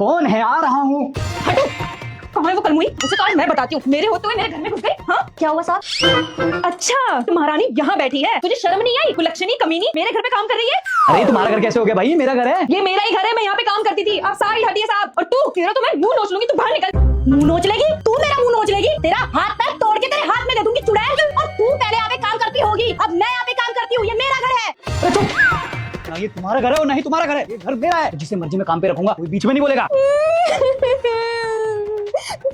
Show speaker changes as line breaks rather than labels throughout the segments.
कौन है? आ रहा हूँ।
हटो। कहाँ है वो कलमुई? उसे कहा मैं बताती हूँ। मेरे होते हुए मेरे घर में घुस गए। हाँ क्या हुआ साहब? अच्छा तो महारानी यहाँ बैठी है, तुझे शर्म नहीं आई? कुलक्षणी कमीनी मेरे घर पे काम कर रही है।
अरे तुम्हारा घर कैसे हो गया भाई? मेरा घर है।
ये मेरा ही घर है, मैं यहाँ पे काम करती थी। अब सारी हटिए साहब। और तू, तेरा तो मैं मुंह नोच लूंगी, तू बाहर निकल। मुंह नोच लेगी? तू मेरा मुंह नोच लेगी? तेरा हाथ पैर तोड़ के तेरे हाथ में दे दूंगी चुड़ैल। और तू पहले यहाँ पे काम करती होगी, अब मैं यहाँ पे काम करती हूँ। ये मेरा घर है।
अरे चुप! ना ये तुम्हारा घर है और ना ही तुम्हारा घर है, ये घर मेरा है। जिसे मर्जी में काम पे रखूंगा, कोई बीच में नहीं बोलेगा।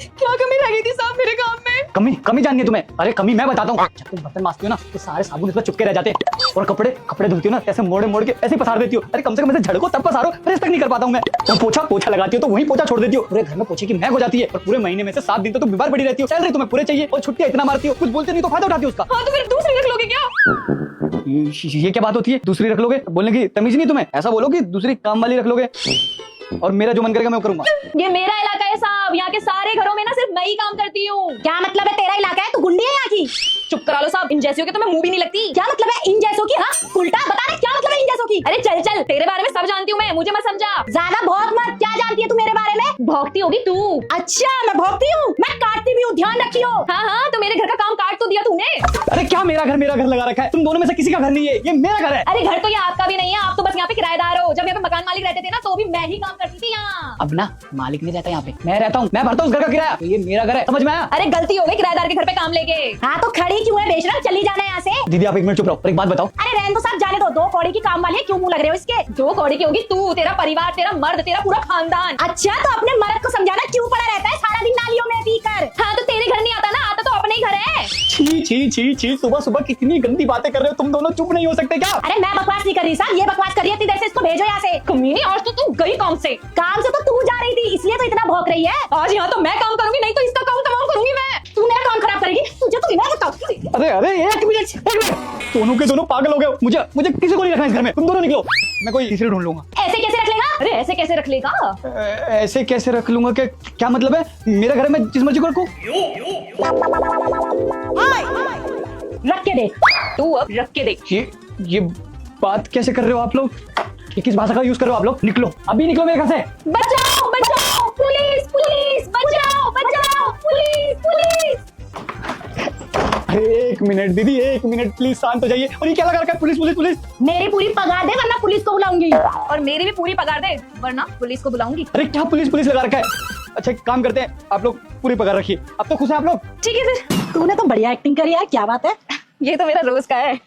क्या कमी रह गई थी साहब मेरे काम में?
कमी जाननी है तुम्हें? अरे कमी मैं बताता हूँ। जब तुम बर्तन मांजती हो ना तो सारे साबुन इसमें चुपके रह जाते हैं, और कपड़े धुलती हो ना ऐसे मोड़ के ऐसे पसार देती हो। अरे कम से कम ऐसे झड़को तब पसारो, प्रेस तक नहीं कर पाता हूँ मैं। और पोछा लगाती हो तो वही पोछा छोड़ देती हो। पूरे घर में पोछे की महक हो जाती है, और पूरे महीने में से 7 दिन तो तुम बीमार पड़ी रहती हो। सैलरी तुम्हें पूरे चाहिए और छुट्टियां इतना मारती हो, कुछ बोलते नहीं तो फायदा उठाती हो उसका।
हाँ तो फिर दूसरी रख लोगे क्या?
ये क्या बात होती है? दूसरी रख लोगे? बोलने की तमीज नहीं तुम्हें? ऐसा बोलो कि दूसरी काम वाली रख लोगे, और मेरा जो मन करेगा मैं करूंगा।
ये मेरा इलाका है साहब, यहाँ के सारे घरों में ना सिर्फ मैं ही काम करती हूँ। क्या मतलब है? तेरा इलाका है? तू गुंडी है यहाँ की? चुप करा लो साहब, इन जैसियों के तो मैं मुंह भी नहीं लगती। क्या मतलब है इन जैसों की? हाँ उल्टा बता रहे, क्या मतलब है इन जैसों की? अरे चल तेरे बारे में सब जानती हूँ मैं, मुझे मत समझा। ज्यादा भौंक मत। क्या जानती है तू मेरे बारे में? भौंकती होगी तू। अच्छा मैं भौंकती हूँ? मैं काटती भी हूँ, ध्यान रखियो। हाँ तो मेरे घर का काम काट तो दिया तूने।
अरे क्या मेरा घर लगा रखा है? तुम दोनों में से किसी का घर नहीं है, ये मेरा घर है।
अरे घर तो ये आपका भी नहीं है, आप तो बस यहाँ पे किराएदार हो। जब यहाँ पे मकान मालिक रहते थे ना तो भी मैं ही काम करती थी यहाँ।
अब ना मालिक नहीं रहता यहाँ पे, मैं रहता हूँ, मैं भरता हूँ उस घर का किराया, तो ये मेरा घर है, समझ में आया?
अरे गलती हो गई किराएदार के घर पे काम लेके। हाँ तो खड़ी क्यों है बेशरम? चली जाना यहाँ से।
दीदी आप 1 मिनट चुप रहो, और एक बात बताओ।
अरे रहन तो साहब, जाने दो। 2 कौड़ी की काम वाली है, क्यों मुंह लग रहे हो इसके? 2 कौड़ी की होगी तू, तेरा परिवार, तेरा मर्द, तेरा पूरा खानदान। अच्छा तो अपने मर्द को समझाना क्यों पड़ा रहता है सारा दिन नालियों में पी कर? हाँ तो तेरे घर नहीं आता ना, आता तो अपने ही घर है।
छी सुबह कितनी गंदी बातें कर रहे हो तुम दोनों, चुप नहीं हो सकते क्या?
अरे मैं बकवास नहीं कर रही साहब, ये बकवास कर रही है। इतनी देर से इसको भेजो यहाँ से। कमीनी आज तो तू गई काम से तो तू जा रही थी, इसलिए तो इतना भौंक रही है। आज यहाँ तो मैं काम करूंगी, नहीं तो इसका काम तमाम करूंगी मैं। तू मेरा काम खराब करेगी, तुझे तो मैं बताऊंगी।
अरे 1 मिनट, दोनों के दोनों पागल हो गए। मुझे किसी को नहीं रखना इस घर में, तुम दोनों निकलो, मैं कोई तीसरी ढूंढ लूंगा।
ऐसे कैसे रख लेगा? अरे ऐसे कैसे रख लेगा?
ऐसे कैसे रख लूंगा? क्या मतलब है? मेरा घर है, मैं जिस मर्जी को रखूं।
रख के देख, तू अब रख के देख।
ये बात कैसे कर रहे हो आप लोग? ये किस भाषा का यूज कर रहे हो आप लोग? निकलो, अभी निकलो मेरे घर से।
बचाओ पुलिस, बचाओ पुलिस।
1 मिनट दीदी, 1 मिनट प्लीज, शांत हो जाइए। और ये क्या लगा रखा है? पुलिस?
मेरी पूरी पगार दे वरना पुलिस को बुलाऊंगी। और मेरी भी पूरी पगार दे वरना पुलिस को बुलाऊंगी।
अरे क्या पुलिस लगा रखा है? अच्छा एक काम करते हैं, आप लोग पूरी पगार रखिए। अब तो खुश है आप लोग?
ठीक है फिर। तूने तो बढ़िया एक्टिंग करी है, क्या बात है? ये तो मेरा रोज का है।